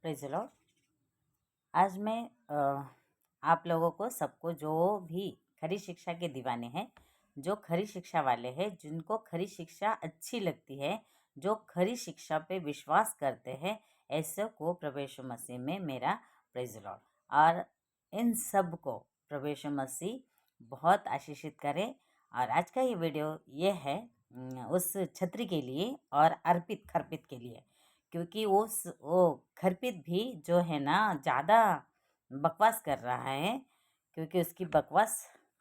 Praise the Lord. आज मैं आप लोगों को सबको जो भी खरी शिक्षा के दीवाने हैं, जो खरी शिक्षा वाले हैं, जिनको खरी शिक्षा अच्छी लगती है, जो खरी शिक्षा पे विश्वास करते हैं, ऐसे को प्रभु यीशु मसीह में मेरा प्रेज़ द लॉर्ड। और इन सब को प्रभु यीशु मसीह बहुत आशीषित करे। और आज का ये वीडियो ये है उस छत्री के लिए और अर्पित खरपित के लिए, क्योंकि वो खरपित भी जो है ना ज़्यादा बकवास कर रहा है, क्योंकि उसकी बकवास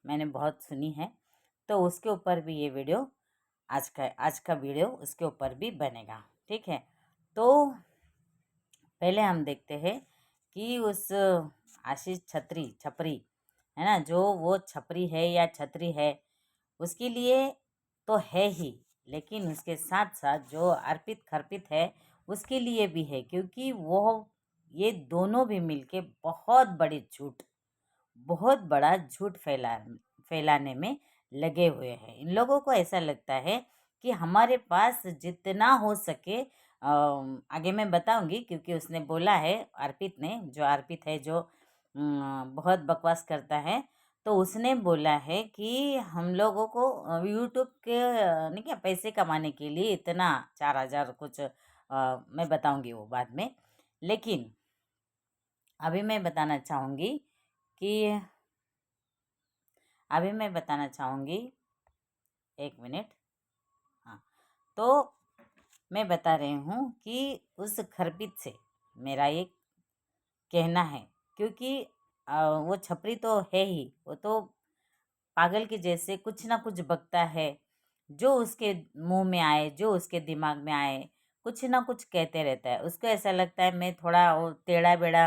मैंने बहुत सुनी है। तो उसके ऊपर भी ये वीडियो आज का वीडियो उसके ऊपर भी बनेगा, ठीक है। तो पहले हम देखते हैं कि उस आशीष छपरी है ना, जो वो छपरी है या छतरी है, उसके लिए तो है ही, लेकिन उसके साथ साथ जो अर्पित खरपित है उसके लिए भी है, क्योंकि वो ये दोनों भी मिलके बहुत बड़ा झूठ फैलाने में लगे हुए हैं। इन लोगों को ऐसा लगता है कि हमारे पास जितना हो सके, आगे मैं बताऊंगी, क्योंकि उसने बोला है, अर्पित ने, जो अर्पित है, जो बहुत बकवास करता है, तो उसने बोला है कि हम लोगों को यूट्यूब के नहीं क्या पैसे कमाने के लिए इतना 4,000 कुछ, मैं बताऊंगी वो बाद में। लेकिन अभी मैं बताना चाहूँगी कि एक मिनट। हाँ, तो मैं बता रही हूँ कि उस खरपित से मेरा ये कहना है, क्योंकि वो छपरी तो है ही, वो तो पागल के जैसे कुछ ना कुछ बकता है, जो उसके मुंह में आए, जो उसके दिमाग में आए, कुछ ना कुछ कहते रहता है। उसको ऐसा लगता है मैं थोड़ा वो टेढ़ा बेड़ा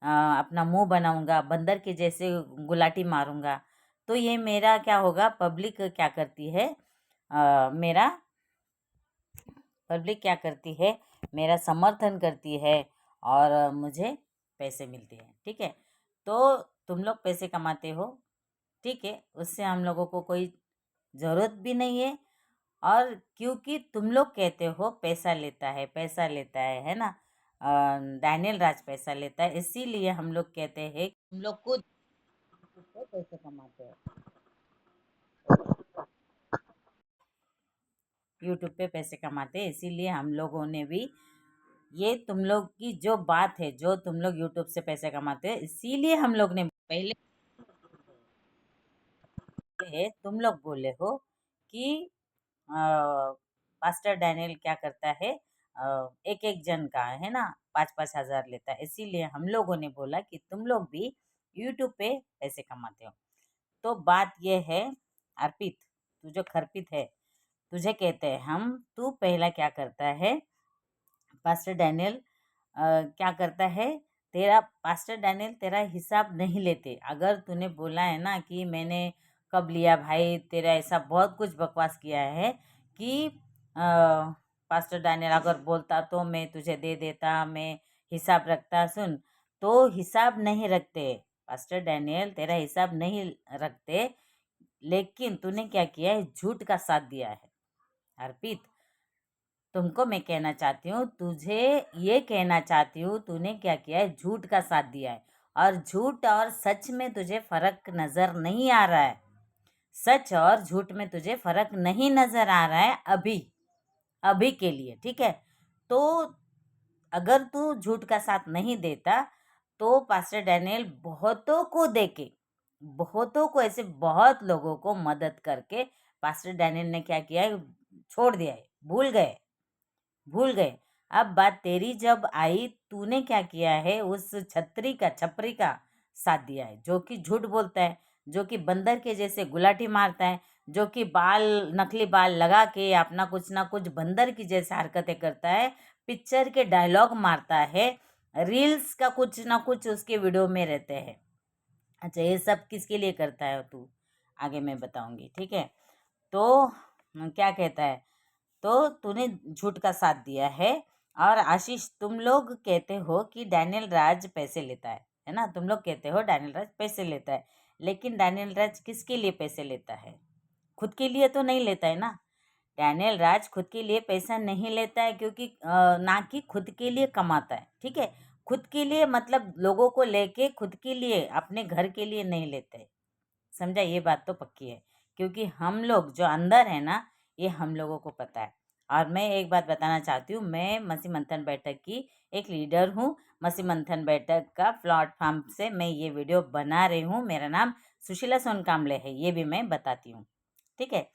अपना मुंह बनाऊंगा, बंदर के जैसे गुलाटी मारूंगा, तो ये मेरा क्या होगा, पब्लिक क्या करती है, मेरा पब्लिक क्या करती है, मेरा समर्थन करती है और मुझे पैसे मिलते हैं, ठीक है। तो तुम लोग पैसे कमाते हो, ठीक है, उससे हम लोगों को कोई ज़रूरत भी नहीं है। और क्योंकि तुम लोग कहते हो पैसा लेता है ना, डैनियल राज पैसा लेता है, इसीलिए हम लोग कहते हैं तुम लोग खुद पैसे कमाते हो, यूट्यूब पे पैसे कमाते हैं, इसीलिए हम लोगों ने भी ये तुम लोग की जो बात है, जो तुम लोग यूट्यूब से पैसे कमाते हो, इसीलिए हम लोग ने पहले तुम लोग बोले हो कि पास्टर डैनियल क्या करता है, एक एक जन का है ना 5-5 हज़ार लेता है, इसीलिए हम लोगों ने बोला कि तुम लोग भी यूट्यूब पे पैसे कमाते हो। तो बात ये है, अर्पित, तू जो खरपित है, तुझे कहते हैं हम, तू पहला क्या करता है, पास्टर डैनियल क्या करता है, पास्टर डैनियल तेरा हिसाब नहीं लेते। अगर तूने बोला है ना कि मैंने कब लिया भाई, तेरा ऐसा बहुत कुछ बकवास किया है कि पास्टर डैनियल अगर बोलता तो मैं तुझे दे देता, मैं हिसाब रखता, सुन, तो हिसाब नहीं रखते पास्टर डैनियल, तेरा हिसाब नहीं रखते। लेकिन तूने क्या किया है, झूठ का साथ दिया है। अर्पित, तुमको मैं कहना चाहती हूँ, तुझे ये कहना चाहती हूँ, तूने क्या किया है, झूठ का साथ दिया है। और झूठ और सच में तुझे फर्क नज़र नहीं आ रहा है, सच और झूठ में तुझे फर्क नहीं नज़र आ रहा है अभी के लिए, ठीक है। तो अगर तू झूठ का साथ नहीं देता तो पास्टर डैनियल बहुतों को ऐसे बहुत लोगों को मदद करके पास्टर डैनियल ने क्या किया है, छोड़ दिया है, भूल गए। अब बात तेरी जब आई, तूने क्या किया है, उस छपरी का साथ दिया है, जो कि झूठ बोलता है, जो कि बंदर के जैसे गुलाटी मारता है, जो कि नकली बाल लगा के अपना कुछ ना कुछ बंदर की जैसे हरकतें करता है, पिक्चर के डायलॉग मारता है, रील्स का कुछ ना कुछ उसके वीडियो में रहते हैं। अच्छा, ये सब किसके लिए करता है तू, आगे मैं बताऊंगी, ठीक है। तो क्या कहता है, तो तूने झूठ का साथ दिया है। और आशीष, तुम लोग कहते हो कि डैनियल राज पैसे लेता है ना, तुम लोग कहते हो डैनियल राज पैसे लेता है, लेकिन डैनियल राज किसके लिए पैसे लेता है, खुद के लिए तो नहीं लेता है ना। डैनियल राज खुद के लिए पैसा नहीं लेता है, क्योंकि ना कि खुद के लिए कमाता है, ठीक है। खुद के लिए मतलब लोगों को लेके खुद के लिए अपने घर के लिए नहीं लेते। समझा, ये बात तो पक्की है, क्योंकि हम लोग जो अंदर है ना, ये हम लोगों को पता है। और मैं एक बात बताना चाहती हूँ, मैं मसी मंथन बैठक की एक लीडर हूँ। मसी मंथन बैठक का प्लेटफॉर्म से मैं ये वीडियो बना रही हूँ। मेरा नाम सुशीला सोनकामले है, ये भी मैं बताती हूँ, ठीक है।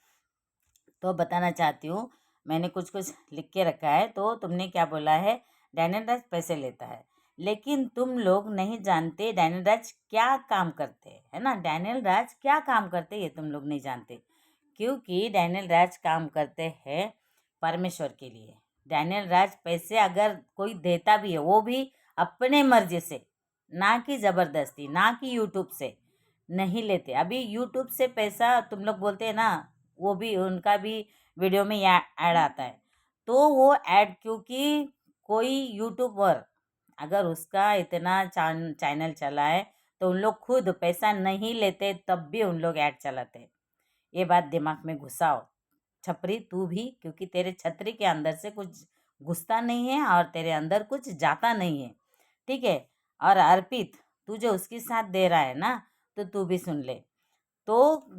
तो बताना चाहती हूँ, मैंने कुछ कुछ लिख के रखा है। तो तुमने क्या बोला है, डैनियल राज पैसे लेता है, लेकिन तुम लोग नहीं जानते डैनियल राज क्या काम करते हैं, है ना। डैनियल राज क्या काम करते हैं ये तुम लोग नहीं जानते, क्योंकि डैनियल राज काम करते हैं परमेश्वर के लिए। डैनियल राज पैसे अगर कोई देता भी है, वो भी अपने मर्जी से, ना कि ज़बरदस्ती, ना कि यूट्यूब से नहीं लेते। अभी यूट्यूब से पैसा तुम लोग बोलते हैं ना, वो भी उनका भी वीडियो में ऐड आता है। तो वो ऐड, क्योंकि कोई यूट्यूबर अगर उसका इतना चैनल चला है तो उन लोग खुद पैसा नहीं लेते, तब भी उन लोग ऐड चलाते। ये बात दिमाग में घुसाओ छपरी, तू भी, क्योंकि तेरे छतरी के अंदर से कुछ घुसता नहीं है और तेरे अंदर कुछ जाता नहीं है, ठीक है। और अर्पित, तू जो उसके साथ दे रहा है ना, तो तू भी सुन ले। तो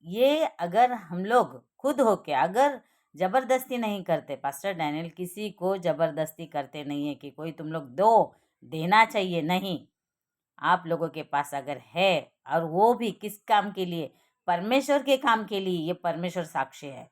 ये अगर हम लोग खुद होके अगर ज़बरदस्ती नहीं करते, पास्टर डैनियल किसी को ज़बरदस्ती करते नहीं है कि कोई तुम लोग दो, देना चाहिए नहीं। आप लोगों के पास अगर है, और वो भी किस काम के लिए, परमेश्वर के काम के लिए, ये परमेश्वर साक्षी है,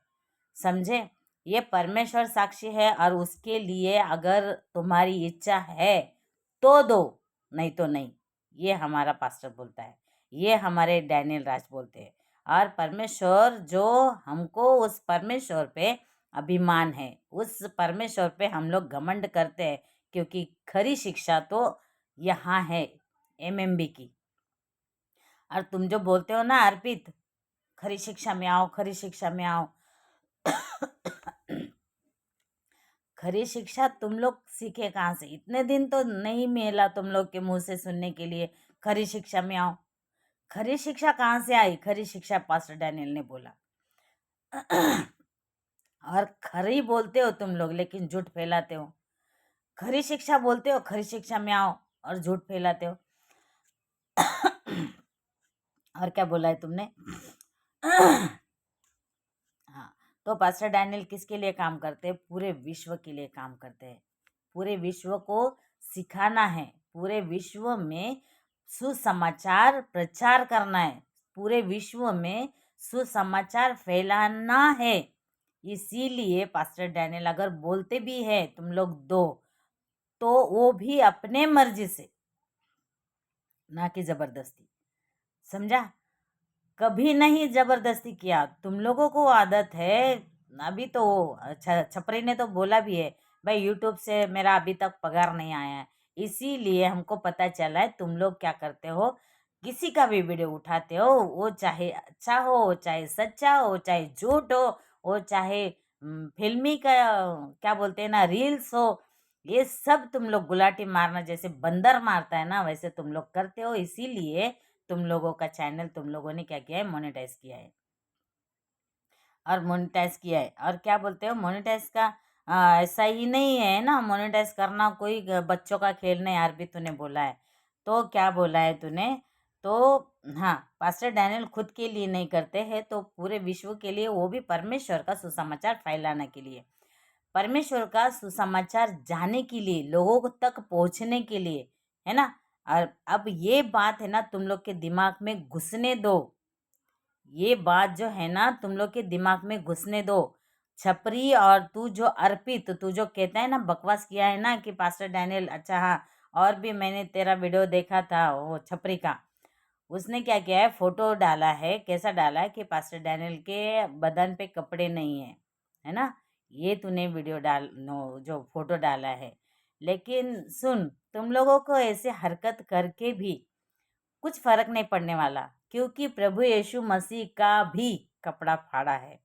समझे। ये परमेश्वर साक्षी है, और उसके लिए अगर तुम्हारी इच्छा है तो दो, नहीं तो नहीं। ये हमारा पास्टर बोलता है, ये हमारे डैनियल राज बोलते हैं। और परमेश्वर जो, हमको उस परमेश्वर पे अभिमान है, उस परमेश्वर पे हम लोग घमंड करते हैं, क्योंकि खरी शिक्षा तो यहाँ है एमएमबी की। और तुम जो बोलते हो ना अर्पित, खरी शिक्षा में आओ, खरी शिक्षा में आओ, खरी शिक्षा तुम लोग सीखे कहाँ से? इतने दिन तो नहीं मिला तुम लोग के मुंह से सुनने के लिए खरी शिक्षा में आओ। खरी शिक्षा कहाँ से आई? खरी शिक्षा पास्टर डैनियल ने बोला। और खरी बोलते हो तुम लोग, लेकिन झूठ फैलाते हो। खरी शिक्षा बोलते हो, खरी शिक्षा में आओ, और झूठ फैलाते हो। और क्या बोला है तुमने? हाँ, तो पास्टर डैनियल किसके लिए काम करते हैं? पूरे विश्व के लिए काम करते हैं। पूरे विश्व को सिखाना है, पूरे विश्व में सुसमाचार प्रचार करना है, पूरे विश्व में सुसमाचार फैलाना है। इसीलिए पास्टर डैनियल अगर बोलते भी है तुम लोग दो, तो वो भी अपने मर्जी से, ना कि जबरदस्ती, समझा। कभी नहीं जबरदस्ती किया। तुम लोगों को आदत है। अभी तो छपरी ने तो बोला भी है, भाई यूट्यूब से मेरा अभी तक पगार नहीं आया है, इसीलिए हमको पता चला है तुम लोग क्या करते हो। किसी का भी वीडियो उठाते हो, वो चाहे अच्छा हो, चाहे सच्चा हो, चाहे झूठ हो, वो चाहे फिल्मी का क्या बोलते हैं ना, रील्स हो, ये सब तुम लोग गुलाटी मारना जैसे बंदर मारता है ना, वैसे तुम लोग करते हो। इसीलिए तुम लोगों का चैनल तुम लोगों ने क्या किया है, मोनेटाइज किया है। और मोनेटाइज किया है, और क्या बोलते हो मोनेटाइज का, ऐसा ही नहीं है ना, मोनेटाइज करना कोई बच्चों का खेल नहीं। यार भी तूने बोला है, तो क्या बोला है तूने? तो हाँ, पास्टर डैनियल खुद के लिए नहीं करते हैं, तो पूरे विश्व के लिए, वो भी परमेश्वर का सुसमाचार फैलाने के लिए, परमेश्वर का सुसमाचार जाने के लिए, लोगों तक पहुंचने के लिए, है ना। और अब ये बात है ना, तुम लोग के दिमाग में घुसने दो। ये बात जो है ना, तुम लोग के दिमाग में घुसने दो। छपरी और तू जो अर्पित, तू जो कहता है ना, बकवास किया है ना कि पास्टर डैनियल, अच्छा हाँ, और भी मैंने तेरा वीडियो देखा था वो छपरी का। उसने क्या किया है, फोटो डाला है, कैसा डाला है कि पास्टर डैनियल के बदन पे कपड़े नहीं है ना। ये तूने वीडियो जो फोटो डाला है। लेकिन सुन, तुम लोगों को ऐसे हरकत करके भी कुछ फर्क नहीं पड़ने वाला, क्योंकि प्रभु यीशु मसीह का भी कपड़ा फाड़ा है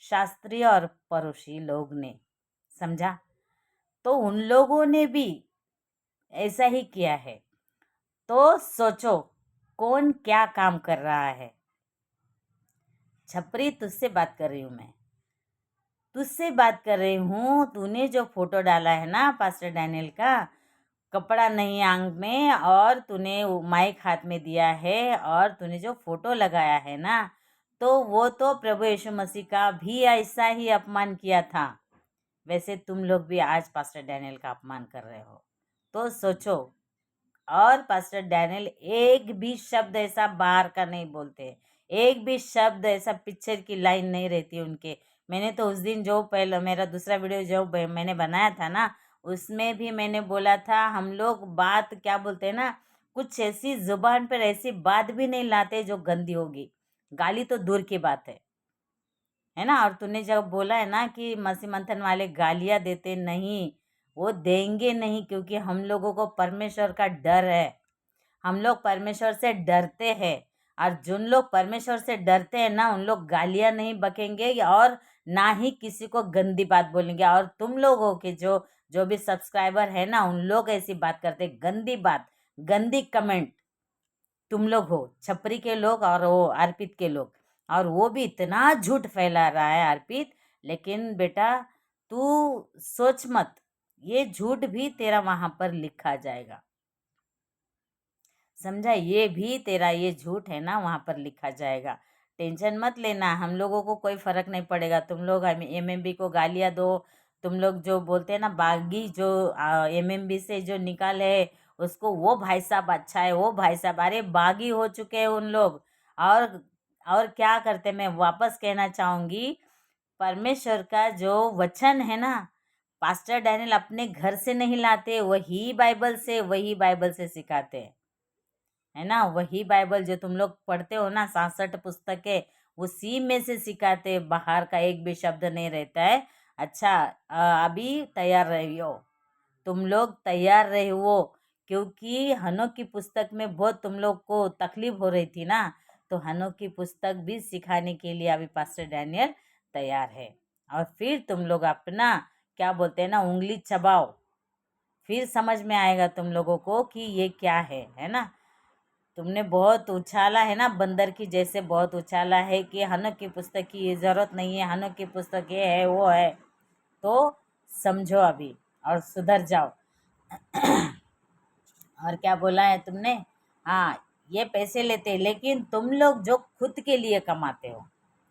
शास्त्रीय और परोशी लोग ने, समझा। तो उन लोगों ने भी ऐसा ही किया है। तो सोचो कौन क्या काम कर रहा है। छपरी, तुझसे बात कर रही हूँ मैं, तुझसे बात कर रही हूँ। तूने जो फोटो डाला है ना पास्टर डैनियल का, कपड़ा नहीं आंख में, और तूने माइक हाथ में दिया है, और तूने जो फोटो लगाया है ना, तो वो तो प्रभु यीशु मसीह का भी ऐसा ही अपमान किया था। वैसे तुम लोग भी आज पास्टर डैनियल का अपमान कर रहे हो, तो सोचो। और पास्टर डैनियल एक भी शब्द ऐसा बाहर का नहीं बोलते, एक भी शब्द ऐसा पिक्चर की लाइन नहीं रहती उनके। मैंने तो उस दिन जो पहले मेरा दूसरा वीडियो जो मैंने बनाया था ना, उसमें भी मैंने बोला था, हम लोग बात क्या बोलते हैं ना, कुछ ऐसी जुबान पर ऐसी बात भी नहीं लाते जो गंदी होगी। गाली तो दूर की बात है ना। और तूने जब बोला है ना कि मसीह मंथन वाले गालियां देते नहीं, वो देंगे नहीं, क्योंकि हम लोगों को परमेश्वर का डर है। हम लोग परमेश्वर से डरते हैं, और जिन लोग परमेश्वर से डरते हैं ना, उन लोग गालियां नहीं बकेंगे, और ना ही किसी को गंदी बात बोलेंगे। और तुम लोगों के जो जो भी सब्सक्राइबर है ना, उन लोग ऐसी बात करते, गंदी बात, गंदी कमेंट। तुम लोग हो छपरी के लोग, और वो अर्पित के लोग, और वो भी इतना झूठ फैला रहा है अर्पित। लेकिन बेटा तू सोच मत, ये झूठ भी तेरा वहां पर लिखा जाएगा, समझा। ये भी तेरा ये झूठ है ना, वहां पर लिखा जाएगा। टेंशन मत लेना, हम लोगों को कोई फर्क नहीं पड़ेगा। तुम लोग एमएमबी को गालियां दो, तुम लोग जो बोलते हैं ना बागी, जो एमएमबी से जो निकाले उसको, वो भाई साहब अच्छा है, वो भाई साहब, अरे बागी हो चुके हैं उन लोग। और और क्या करते, मैं वापस कहना चाहूंगी, परमेश्वर का जो वचन है ना, पास्टर डैनियल अपने घर से नहीं लाते, वही बाइबल से सिखाते हैं, है ना। वही बाइबल जो तुम लोग पढ़ते हो ना, 67 पुस्तकें, उसी में से सिखाते, बाहर का एक भी शब्द नहीं रहता है। अच्छा, अभी तैयार रहियो, तुम लोग तैयार रहो, क्योंकि हनोक की पुस्तक में बहुत तुम लोग को तकलीफ हो रही थी ना, तो हनोक की पुस्तक भी सिखाने के लिए अभी पास्टर डैनियल तैयार है। और फिर तुम लोग अपना क्या बोलते हैं ना, उंगली चबाओ, फिर समझ में आएगा तुम लोगों को कि ये क्या है ना। तुमने बहुत उछाला है ना, बंदर की जैसे बहुत उछाला है कि हनोक की पुस्तक की ये जरूरत नहीं है, हनोक की पुस्तक ये है वो है। तो समझो अभी और सुधर जाओ। और क्या बोला है तुमने? हाँ, ये पैसे लेते, लेकिन तुम लोग जो खुद के लिए कमाते हो,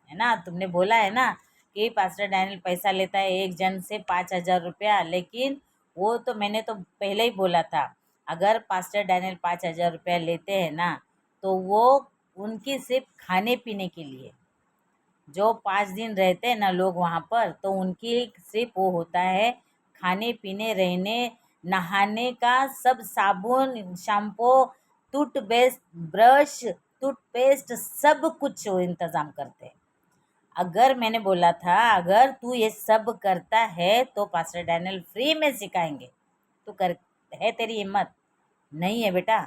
है ना, तुमने बोला है ना कि पास्टर डैनियल पैसा लेता है एक जन से 5,000 रुपया, लेकिन वो तो मैंने तो पहले ही बोला था, अगर पास्टर डैनियल 5,000 रुपया लेते हैं ना, तो वो उनकी सिर्फ खाने पीने के लिए, जो 5 दिन रहते हैं ना लोग वहाँ पर, तो उनकी सिर्फ वो होता है खाने पीने, रहने, नहाने का, सब साबुन, शैम्पू, टूथपेस्ट, ब्रश, टूथपेस्ट, सब कुछ वो इंतज़ाम करते हैं। अगर मैंने बोला था, अगर तू ये सब करता है तो पास्टर डैनियल फ्री में सिखाएंगे। तू कर, है तेरी हिम्मत? नहीं है बेटा,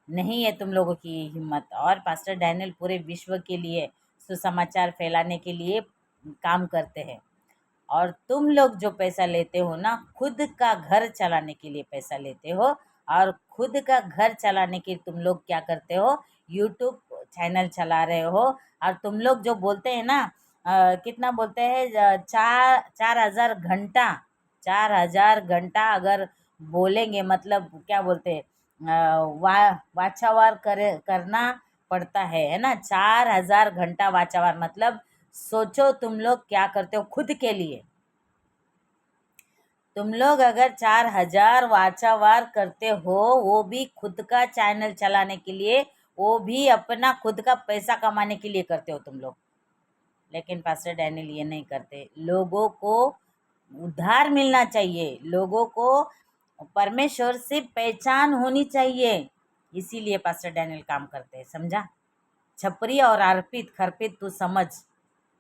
नहीं है तुम लोगों की हिम्मत। और पास्टर डैनियल पूरे विश्व के लिए सुसमाचार फैलाने के लिए काम करते हैं। और तुम लोग जो पैसा लेते हो ना, खुद का घर चलाने के लिए पैसा लेते हो, और खुद का घर चलाने के तुम लोग क्या करते हो, यूट्यूब चैनल चला रहे हो। और तुम लोग जो बोलते हैं ना, कितना बोलते हैं, 4,000 घंटा, 4,000 घंटा अगर बोलेंगे, मतलब क्या बोलते हैं, वाचावार करना पड़ता है ना। 4,000 घंटा वाचावार, मतलब सोचो तुम लोग क्या करते हो खुद के लिए। तुम लोग अगर 4,000 वाचावार करते हो, वो भी खुद का चैनल चलाने के लिए, वो भी अपना खुद का पैसा कमाने के लिए करते हो तुम लोग। लेकिन पास्टर डैनियल ये नहीं करते। लोगों को उद्धार मिलना चाहिए, लोगों को परमेश्वर से पहचान होनी चाहिए, इसीलिए पास्टर डैनियल काम करते हैं, समझा। छपरी और अर्पित खरपित तू समझ,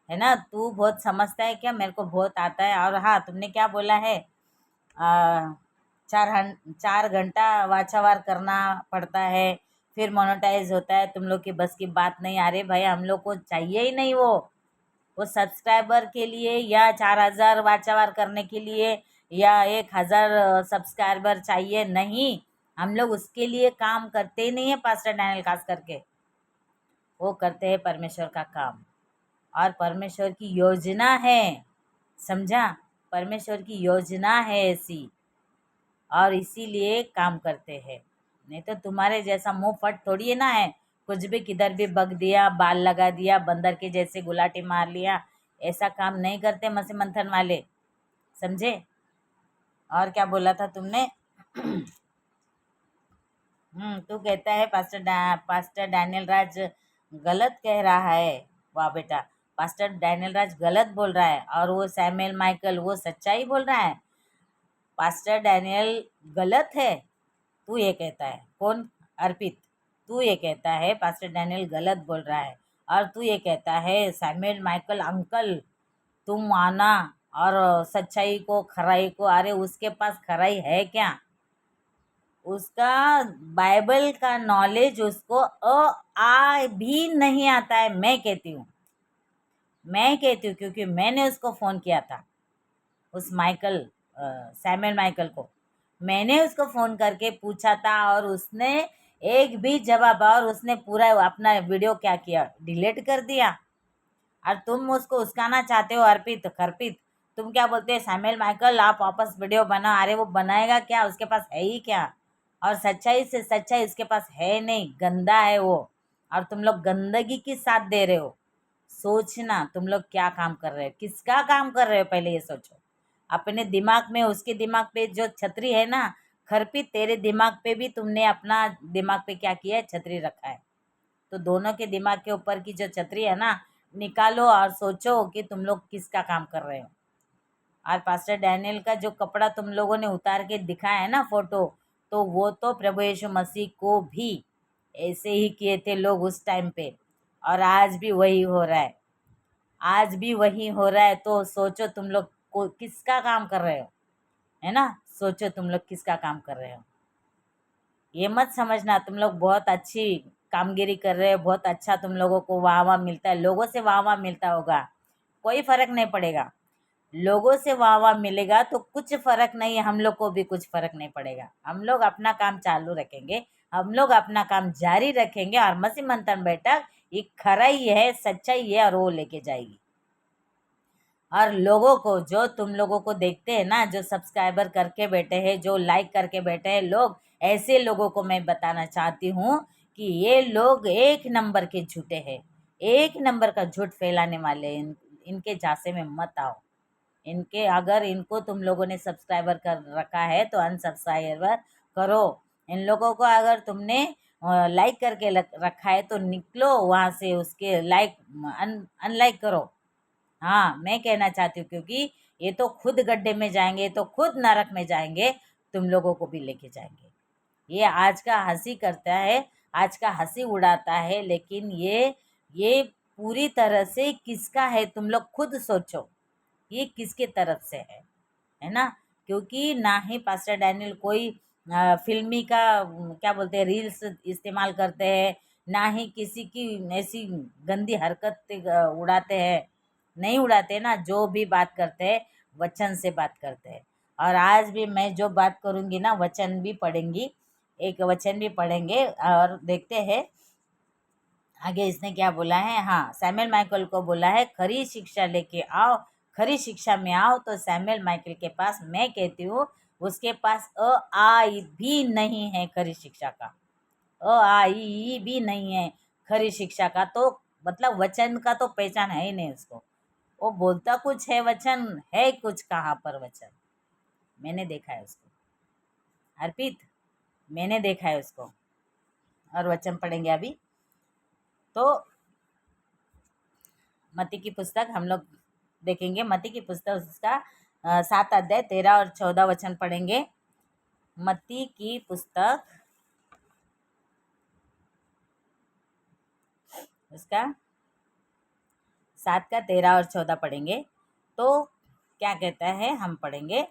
है ना, तू बहुत समझता है क्या, मेरे को बहुत आता है। और हाँ, तुमने क्या बोला है, 4 घंटा वाचावार करना पड़ता है, फिर मोनेटाइज होता है, तुम लोग की बस की बात नहीं। अरे भाई, हम लोग को चाहिए ही नहीं वो सब्सक्राइबर के लिए, या 4,000 वाचावार करने के लिए, या 1,000 सब्सक्राइबर चाहिए नहीं। हम लोग उसके लिए काम करते ही नहीं है पास्टर डैनियल, खास करके वो करते हैं परमेश्वर का काम। और परमेश्वर की योजना है, समझा, परमेश्वर की योजना है ऐसी। और इसीलिए काम करते हैं। नहीं तो तुम्हारे जैसा मुंह फट थोड़ी है ना है, कुछ भी किधर भी बग दिया, बाल लगा दिया, बंदर के जैसे गुलाटी मार लिया, ऐसा काम नहीं करते मसी मंथन वाले, समझे। और क्या बोला था तुमने? तू कहता है पास्टर डैनियल राज गलत कह रहा है। वाह बेटा, पास्टर डैनियल राज गलत बोल रहा है और वो सैमुअल माइकल वो सच्चाई बोल रहा है। पास्टर डैनियल गलत है, तू ये कहता है। कौन? अर्पित, तू ये कहता है पास्टर डैनियल गलत बोल रहा है, और तू ये कहता है सैमुअल माइकल अंकल तुम आना और सच्चाई को खराई को। अरे उसके पास खराई है क्या? उसका बाइबल का नॉलेज उसको आ भी नहीं आता है। मैं कहती हूँ क्योंकि मैंने उसको फ़ोन किया था, उस माइकल सैमुअल माइकल को मैंने उसको फ़ोन करके पूछा था, और उसने एक भी जवाब, और उसने पूरा अपना वीडियो क्या किया, डिलीट कर दिया। और तुम उसको उस्काना चाहते हो अर्पित खरपित, तुम क्या बोलते हैं सैमुअल माइकल आप वापस वीडियो बना। अरे वो बनाएगा क्या, उसके पास है ही क्या? और सच्चाई से सच्चाई उसके पास है नहीं, गंदा है वो, और तुम लोग गंदगी की साथ दे रहे हो। सोचना तुम लोग क्या काम कर रहे हो, किसका काम कर रहे हो, पहले ये सोचो। अपने दिमाग में, उसके दिमाग पे जो छतरी है ना खरपित, तेरे दिमाग पे भी तुमने अपना दिमाग पे क्या किया है, छतरी रखा है। तो दोनों के दिमाग के ऊपर की जो छतरी है ना, निकालो और सोचो कि तुम लोग किसका काम कर रहे हो। और पास्टर डैनियल का जो कपड़ा तुम लोगों ने उतार के दिखाया है ना फोटो, तो वो तो प्रभु यीशु मसीह को भी ऐसे ही किए थे लोग उस टाइम पे, और आज भी वही हो रहा है, आज भी वही हो रहा है। तो सोचो तुम लोग को किसका काम कर रहे हो, है ना। सोचो तुम लोग किसका काम कर रहे हो। ये मत समझना तुम लोग बहुत अच्छी कामगिरी कर रहे हो, बहुत अच्छा तुम लोगों को वाह वाह मिलता है, लोगों से वाह वाह मिलता होगा, कोई फर्क नहीं पड़ेगा। लोगों से वाह वाह मिलेगा तो कुछ फर्क नहीं है, हम लोग को भी कुछ फर्क नहीं पड़ेगा। हम लोग अपना काम चालू रखेंगे, हम लोग अपना काम जारी रखेंगे, और मसीह मंथन बैठक ये खराई है, सच्चाई है, और वो लेके जाएगी। और लोगों को, जो तुम लोगों को देखते हैं ना, जो सब्सक्राइबर करके बैठे हैं, जो लाइक करके बैठे हैं लोग, ऐसे लोगों को मैं बताना चाहती हूँ कि ये लोग एक नंबर के झूठे हैं, एक नंबर का झूठ फैलाने वाले हैं। इनके झांसे में मत आओ। इनके, अगर इनको तुम लोगों ने सब्सक्राइबर कर रखा है तो अनसब्सक्राइबर करो। इन लोगों को अगर तुमने लाइक करके रखा है तो निकलो वहाँ से, उसके लाइक अनलाइक करो। हाँ, मैं कहना चाहती हूँ, क्योंकि ये तो खुद गड्ढे में जाएंगे, ये तो खुद नरक में जाएंगे, तुम लोगों को भी लेके जाएंगे। ये आज का हंसी करता है, आज का हंसी उड़ाता है, लेकिन ये पूरी तरह से किसका है, तुम लोग खुद सोचो, ये किसके तरफ से है ना। क्योंकि ना ही पास्टर डैनियल कोई फिल्मी का क्या बोलते हैं रील्स इस्तेमाल करते हैं, ना ही किसी की ऐसी गंदी हरकत उड़ाते हैं, नहीं उड़ाते ना। जो भी बात करते हैं वचन से बात करते हैं। और आज भी मैं जो बात करूँगी ना, वचन भी पढ़ेंगी, एक वचन भी पढ़ेंगे और देखते हैं आगे इसने क्या बोला है। हाँ, सैमुअल माइकल को बोला है खरी शिक्षा लेके आओ, खरी शिक्षा में आओ। तो सैमुअल माइकल के पास, मैं कहती हूँ उसके पास आ भी नहीं है खरी शिक्षा का, ई भी नहीं है खरी शिक्षा का। तो मतलब वचन का तो पहचान है ही नहीं उसको। वो बोलता कुछ है, वचन है कुछ कहाँ पर वचन। मैंने देखा है उसको अर्पित, मैंने देखा है उसको। और वचन पढ़ेंगे अभी तो मत्ती की पुस्तक हम लोग देखेंगे। मत्ती की पुस्तक उसका 7 अध्याय 13 और 14 वचन पढ़ेंगे। मत्ती की पुस्तक उसका 7 का 13 और 14 पढ़ेंगे। तो क्या कहता है, हम पढ़ेंगे।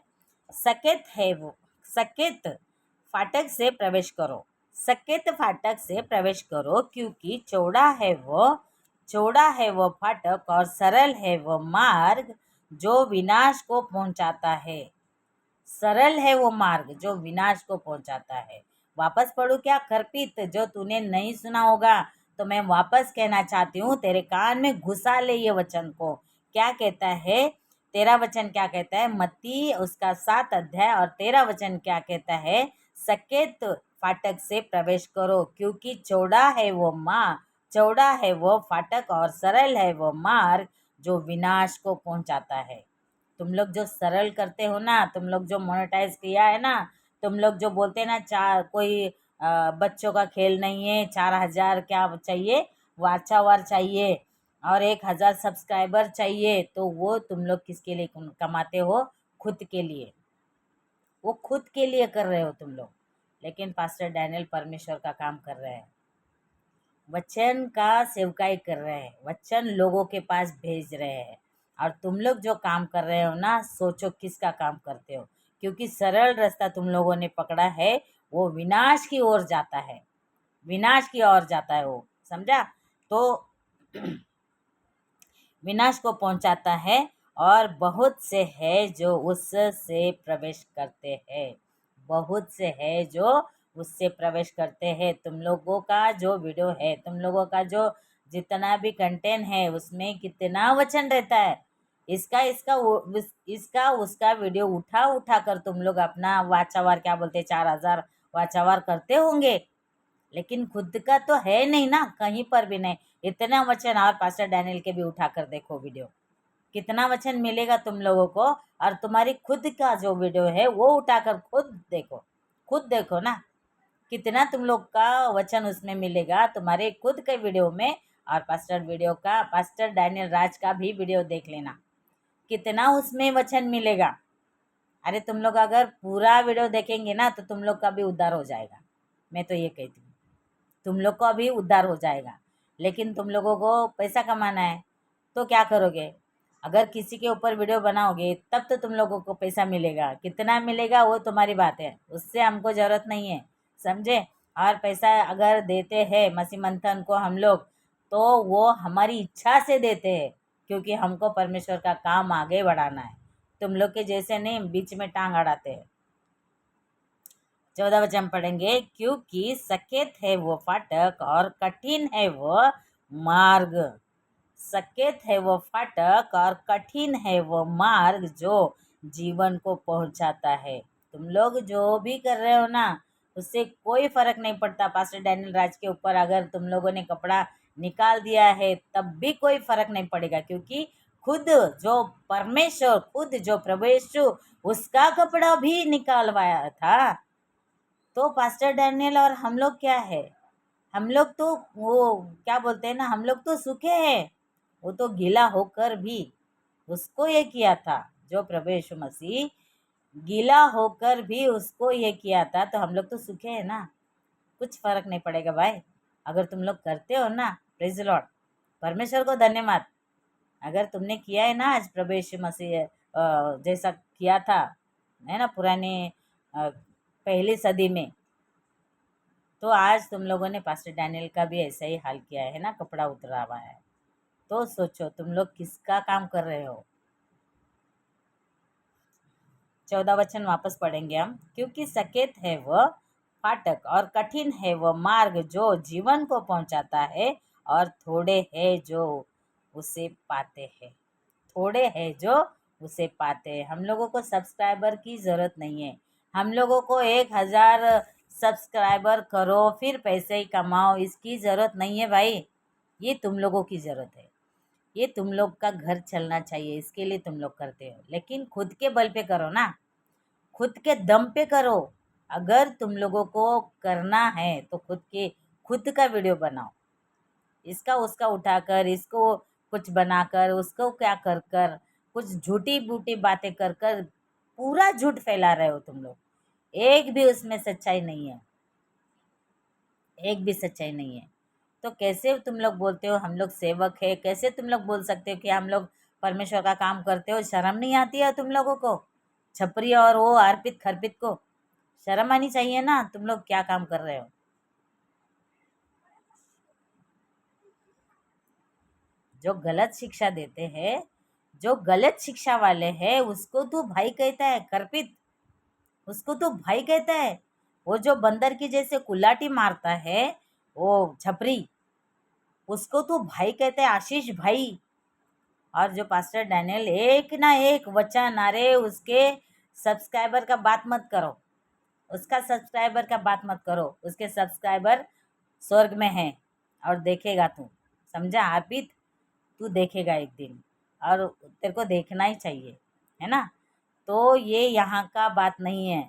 सकेत है वो, सकेत फाटक से प्रवेश करो, सकेत फाटक से प्रवेश करो, क्योंकि चौड़ा है वो फाटक और सरल है वो मार्ग जो विनाश को पहुंचाता है। सरल है वो मार्ग जो विनाश को पहुंचाता है। वापस पढ़ू क्या खरपित, जो तूने नहीं सुना होगा तो मैं वापस कहना चाहती हूँ, तेरे कान में घुसा ले ये वचन को। क्या कहता है 13 वचन क्या कहता है? मत्ती उसका 7 अध्याय और 13 वचन क्या कहता है? सकेत फाटक से प्रवेश करो, क्योंकि चौड़ा है वो फाटक और सरल है वो मार्ग जो विनाश को पहुंचाता है। तुम लोग जो सरल करते हो ना, तुम लोग जो मोनेटाइज किया है ना, तुम लोग जो बोलते हैं ना, कोई बच्चों का खेल नहीं है, 4,000 क्या चाहिए, वाचावार चाहिए और 1,000 सब्सक्राइबर चाहिए, तो वो तुम लोग किसके लिए कमाते हो? खुद के लिए। वो खुद के लिए कर रहे हो तुम लोग, लेकिन पास्टर डैनियल परमेश्वर का काम कर रहे हैं, वचन का सेवकाई कर रहे हैं, वचन लोगों के पास भेज रहे हैं। और तुम लोग जो काम कर रहे हो ना, सोचो किसका काम करते हो, क्योंकि सरल रास्ता तुम लोगों ने पकड़ा है, वो विनाश की ओर जाता है, विनाश की ओर जाता है वो, समझा? तो विनाश को पहुंचाता है, और बहुत से है जो उससे प्रवेश करते हैं, बहुत से है जो उससे प्रवेश करते हैं। तुम लोगों का जो वीडियो है, तुम लोगों का जो जितना भी कंटेंट है, उसमें कितना वचन रहता है, इसका इसका इसका उसका वीडियो उठा उठा कर तुम लोग अपना वाचावार क्या बोलते, 4,000 वाचावार करते होंगे, लेकिन खुद का तो है नहीं ना, कहीं पर भी नहीं। इतना वचन, और पास्टर डैनियल के भी उठा कर देखो वीडियो, कितना वचन मिलेगा तुम लोगों को। और तुम्हारी खुद का जो वीडियो है वो उठाकर खुद देखो ना, कितना तुम लोग का वचन उसमें मिलेगा, तुम्हारे खुद के वीडियो में। और पास्टर डैनियल राज का भी वीडियो देख लेना, कितना उसमें वचन मिलेगा। अरे तुम लोग अगर पूरा वीडियो देखेंगे ना, तो तुम लोग का भी उद्धार हो जाएगा, मैं तो ये कहती हूँ, तुम लोग को अभी उद्धार हो जाएगा। लेकिन तुम लोगों को पैसा कमाना है, तो क्या करोगे? अगर किसी के ऊपर वीडियो बनाओगे तब तो तुम लोगों को पैसा मिलेगा, कितना मिलेगा वो तुम्हारी बात है, उससे हमको ज़रूरत नहीं है, समझे? और पैसा अगर देते हैं मसीह मंथन को हम लोग, तो वो हमारी इच्छा से देते हैं, क्योंकि हमको परमेश्वर का काम आगे बढ़ाना है। तुम लोग के जैसे नहीं बीच में टांग अड़ाते हैं। 14 वचन पढ़ेंगे, क्योंकि सकेत है वो फाटक और कठिन है वो मार्ग, सकेत है वो फाटक और कठिन है वो मार्ग जो जीवन को पहुंचाता है। तुम लोग जो भी कर रहे हो ना, उससे कोई फर्क नहीं पड़ता। पास्टर डैनियल राज के ऊपर अगर तुम लोगों ने कपड़ा निकाल दिया है, तब भी कोई फर्क नहीं पड़ेगा, क्योंकि खुद जो परमेश्वर, खुद जो प्रभु यीशु, उसका कपड़ा भी निकालवाया था। तो पास्टर डैनियल और हम लोग क्या है? हम लोग तो वो क्या बोलते हैं ना, हम लोग तो सूखे हैं, वो तो गीला होकर भी उसको ये किया था, जो प्रभु यीशु मसीह गीला होकर भी उसको ये किया था, तो हम लोग तो सूखे हैं ना, कुछ फर्क नहीं पड़ेगा भाई। अगर तुम लोग करते हो ना, प्रेज द लॉर्ड, परमेश्वर को धन्यवाद। अगर तुमने किया है ना आज प्रभु यीशु मसीह जैसा किया था, है ना, पुराने पहली सदी में, तो आज तुम लोगों ने पास्टर डैनियल का भी ऐसा ही हाल किया है ना, कपड़ा उतरा हुआ है। तो सोचो तुम लोग किसका काम कर रहे हो। 14 वचन वापस पढ़ेंगे हम, क्योंकि सकेत है वह फाटक और कठिन है वह मार्ग जो जीवन को पहुंचाता है, और थोड़े है जो उसे पाते हैं, थोड़े है जो उसे पाते हैं। हम लोगों को सब्सक्राइबर की ज़रूरत नहीं है, हम लोगों को 1,000 सब्सक्राइबर करो फिर पैसे ही कमाओ, इसकी ज़रूरत नहीं है भाई। ये तुम लोगों की ज़रूरत है, ये तुम लोग का घर चलना चाहिए, इसके लिए तुम लोग करते हो, लेकिन खुद के बल पे करो ना, खुद के दम पे करो। अगर तुम लोगों को करना है तो खुद का वीडियो बनाओ, इसका उसका उठाकर, इसको कुछ बनाकर, उसको क्या कर कर, कुछ झूठी बूटी बातें कर कर पूरा झूठ फैला रहे हो तुम लोग, एक भी उसमें सच्चाई नहीं है, एक भी सच्चाई नहीं है। तो कैसे तुम लोग बोलते हो हम लोग सेवक है? कैसे तुम लोग बोल सकते हो कि हम लोग परमेश्वर का काम करते हो? शर्म नहीं आती है तुम लोगों को? छपरी और वो अर्पित खरपित को शर्म आनी चाहिए ना, तुम लोग क्या काम कर रहे हो? जो गलत शिक्षा देते हैं, जो गलत शिक्षा वाले हैं, उसको तो भाई कहता है खरपित, उसको तो भाई कहता है। वो जो बंदर की जैसे कुल्लाटी मारता है, वो छपरी, उसको तो भाई कहता है, आशीष भाई। और जो पास्टर डैनियल एक ना एक वचन, अरे उसके सब्सक्राइबर का बात मत करो, उसका सब्सक्राइबर का बात मत करो, उसके सब्सक्राइबर स्वर्ग में है और देखेगा तू, समझा अर्पित, तू देखेगा एक दिन, और तेरे को देखना ही चाहिए, है ना। तो ये यहाँ का बात नहीं है।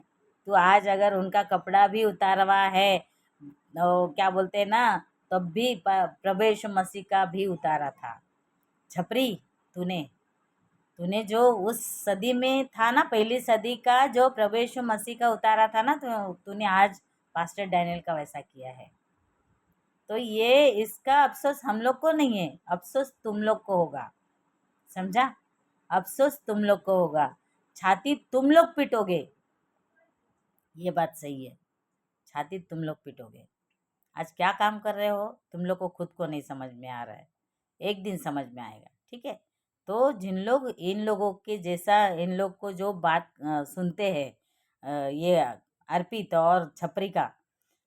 तू आज अगर उनका कपड़ा भी उतारवा है, तो क्या बोलते हैं ना, तब भी प्रभु यीशु मसीह का भी उतारा था। छपरी, तूने तूने जो उस सदी में था ना, पहली सदी का जो प्रभु यीशु मसीह का उतारा था ना, तो तूने आज पास्टर डैनियल का वैसा किया है। तो ये इसका अफसोस हम लोग को नहीं है, अफसोस तुम लोग को होगा, समझा, अफसोस तुम लोग को होगा, छाती तुम लोग पिटोगे, ये बात सही है, छाती तुम लोग पिटोगे। आज क्या काम कर रहे हो तुम लोग को खुद को नहीं समझ में आ रहा है, एक दिन समझ में आएगा, ठीक है। तो जिन लोग इन लोगों के जैसा, इन लोग को जो बात सुनते हैं, ये अर्पित और छपरी का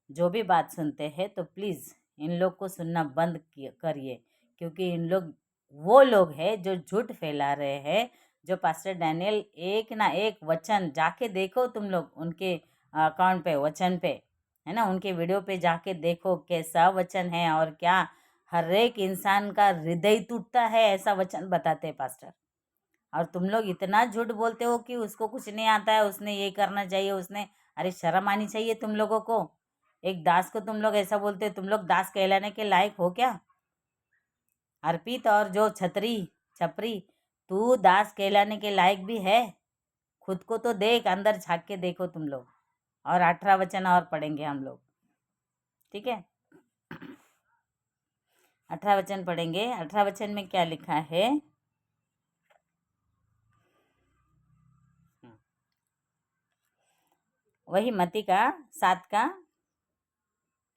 जो भी बात सुनते हैं, तो प्लीज़ इन लोग को सुनना बंद करिए, क्योंकि इन लोग वो लोग हैं जो झूठ फैला रहे हैं। जो पास्टर डैनियल एक ना एक वचन, जाके देखो तुम लोग उनके अकाउंट पे, वचन पे, है ना, उनके वीडियो पे जाके देखो कैसा वचन है, और क्या हर एक इंसान का हृदय टूटता है, ऐसा वचन बताते हैं पास्टर। और तुम लोग इतना झूठ बोलते हो कि उसको कुछ नहीं आता है, उसने ये करना चाहिए, उसने, अरे शर्म आनी चाहिए तुम लोगों को। एक दास को तुम लोग ऐसा बोलते हो, तुम लोग दास कहलाने के लायक हो क्या? अर्पित और जो छपरी, तू दास कहलाने के लायक भी है? खुद को तो देख, अंदर झाँक के देखो तुम लोग। और 18 वचन और पढ़ेंगे हम लोग, ठीक है। 18 वचन पढ़ेंगे। 18 वचन में क्या लिखा है? वही मत्ती का 7 का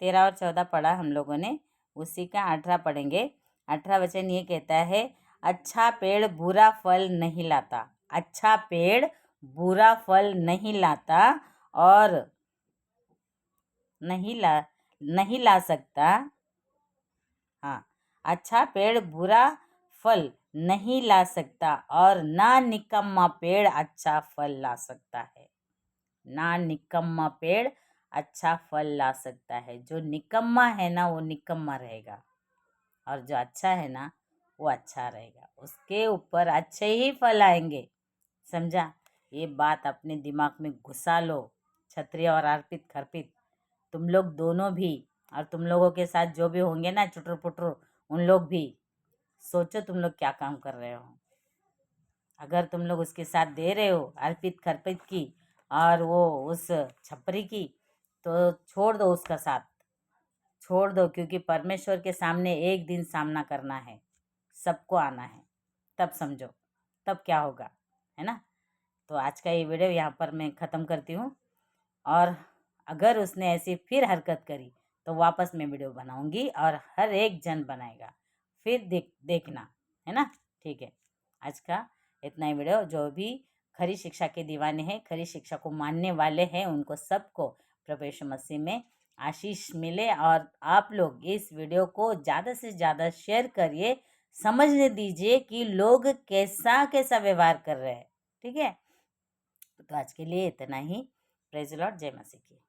13 और 14 पढ़ा हम लोगों ने, उसी का 18 पढ़ेंगे। 18 वचन ये कहता है, अच्छा पेड़ बुरा फल नहीं लाता, अच्छा पेड़ बुरा फल नहीं लाता, और नहीं ला सकता। हाँ, अच्छा पेड़ बुरा फल नहीं ला सकता, और ना निकम्मा पेड़ अच्छा फल ला सकता है। ना निकम्मा पेड़ अच्छा फल ला सकता है। जो निकम्मा है ना, वो निकम्मा रहेगा, और जो अच्छा है ना, वो अच्छा रहेगा, उसके ऊपर अच्छे ही फल आएंगे, समझा। ये बात अपने दिमाग में घुसा लो, क्षत्रिय और अर्पित खरपित, तुम लोग दोनों भी, और तुम लोगों के साथ जो भी होंगे ना चुटर पुटर, उन लोग भी सोचो तुम लोग क्या काम कर रहे हो। अगर तुम लोग उसके साथ दे रहे हो अर्पित खरपित की और वो उस छपरी की, तो छोड़ दो उसका साथ, छोड़ दो, क्योंकि परमेश्वर के सामने एक दिन सामना करना है, सबको आना है, तब समझो तब क्या होगा, है ना। तो आज का ये वीडियो यहाँ पर मैं ख़त्म करती हूँ, और अगर उसने ऐसी फिर हरकत करी तो वापस मैं वीडियो बनाऊँगी, और हर एक जन बनाएगा, फिर देखना, है ना। ठीक है, आज का इतना ही वीडियो। जो भी खरी शिक्षा के दीवाने हैं, खरी शिक्षा को मानने वाले हैं, उनको सबको प्रभु यीशु मसीह में आशीष मिले, और आप लोग इस वीडियो को ज़्यादा से ज़्यादा शेयर करिए, समझने दीजिए कि लोग कैसा कैसा व्यवहार कर रहे हैं, ठीक है। तो आज के लिए इतना ही। प्रेज़ द लॉर्ड, जय मसीह की।